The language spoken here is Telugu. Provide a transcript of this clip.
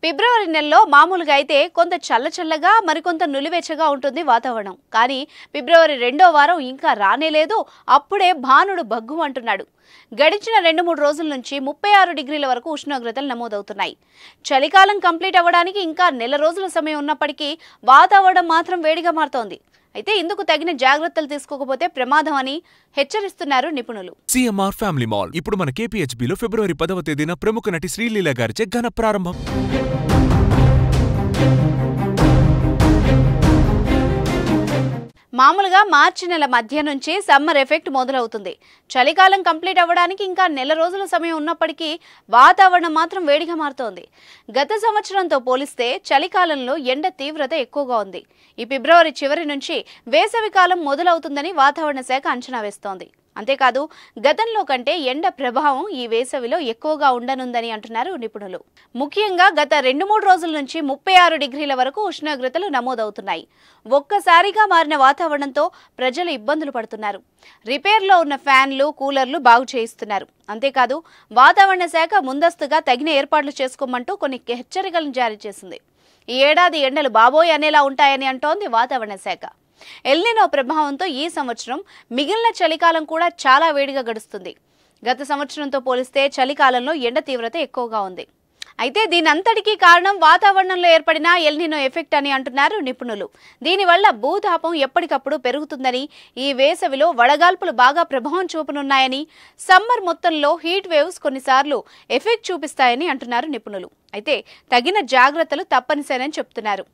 ఫిబ్రవరి నెలలో మామూలుగా అయితే కొంత చల్లచల్లగా మరికొంత నులివెచ్చగా ఉంటుంది వాతావరణం. కానీ ఫిబ్రవరి రెండో వారం ఇంకా రానేలేదు. అప్పుడే భానుడు భగ్గు అంటున్నాడు. గడిచిన 2-3 రోజుల నుంచి 36 డిగ్రీల వరకు ఉష్ణోగ్రతలు నమోదవుతున్నాయి. చలికాలం కంప్లీట్ అవ్వడానికి ఇంకా నెల రోజుల సమయం ఉన్నప్పటికీ వాతావరణం మాత్రం వేడిగా మారుతోంది. అయితే ఇందుకు తగిన జాగ్రత్తలు తీసుకోకపోతే ప్రమాదం అని హెచ్చరిస్తున్నారు నిపుణులు. సిఎంఆర్ ఫ్యామిలీ మాల్ ఇప్పుడు మన కేపీహెచ్బీలో ఫిబ్రవరి 10వ తేదీన ప్రముఖ నటి శ్రీలీల గారిచే ఘన ప్రారంభం. మామూలుగా మార్చి నెల మధ్య నుంచి సమ్మర్ ఎఫెక్ట్ మొదలవుతుంది. చలికాలం కంప్లీట్ అవ్వడానికి ఇంకా నెల రోజుల సమయం ఉన్నప్పటికీ వాతావరణం మాత్రం వేడిగా మారుతోంది. గత సంవత్సరంతో పోలిస్తే చలికాలంలో ఎండ తీవ్రత ఎక్కువగా ఉంది. ఈ ఫిబ్రవరి చివరి నుంచి వేసవికాలం మొదలవుతుందని వాతావరణ శాఖ అంచనా వేస్తోంది. అంతేకాదు గతంలో కంటే ఎండ ప్రభావం ఈ వేసవిలో ఎక్కువగా ఉండనుందని అంటున్నారు నిపుణులు. ముఖ్యంగా గత 2-3 రోజుల నుంచి 36 డిగ్రీల వరకు ఉష్ణోగ్రతలు నమోదవుతున్నాయి. ఒక్కసారిగా మారిన వాతావరణంతో ప్రజలు ఇబ్బందులు పడుతున్నారు. రిపేర్లో ఉన్న ఫ్యాన్లు, కూలర్లు బాగు చేయిస్తున్నారు. అంతేకాదు వాతావరణ శాఖ ముందస్తుగా తగిన ఏర్పాట్లు చేసుకోమంటూ కొన్ని హెచ్చరికలను జారీ చేసింది. ఈ ఏడాది ఎండలు బాబోయ్ అనేలా ఉంటాయని అంటోంది వాతావరణ శాఖ. ఎల్నినో ప్రభావంతో ఈ సంవత్సరం మిగిలిన చలికాలం కూడా చాలా వేడిగా గడుస్తుంది. గత సంవత్సరంతో పోలిస్తే చలికాలంలో ఎండ తీవ్రత ఎక్కువగా ఉంది. అయితే దీనంతటికీ కారణం వాతావరణంలో ఏర్పడిన ఎల్నినో ఎఫెక్ట్ అని అంటున్నారు నిపుణులు. దీనివల్ల భూతాపం ఎప్పటికప్పుడు పెరుగుతుందని, ఈ వేసవిలో వడగాల్పులు బాగా ప్రభావం చూపనున్నాయని, సమ్మర్ మొత్తంలో హీట్ వేవ్స్ కొన్నిసార్లు ఎఫెక్ట్ చూపిస్తాయని అంటున్నారు నిపుణులు. అయితే తగిన జాగ్రత్తలు తప్పనిసరి అని చెప్తున్నారు.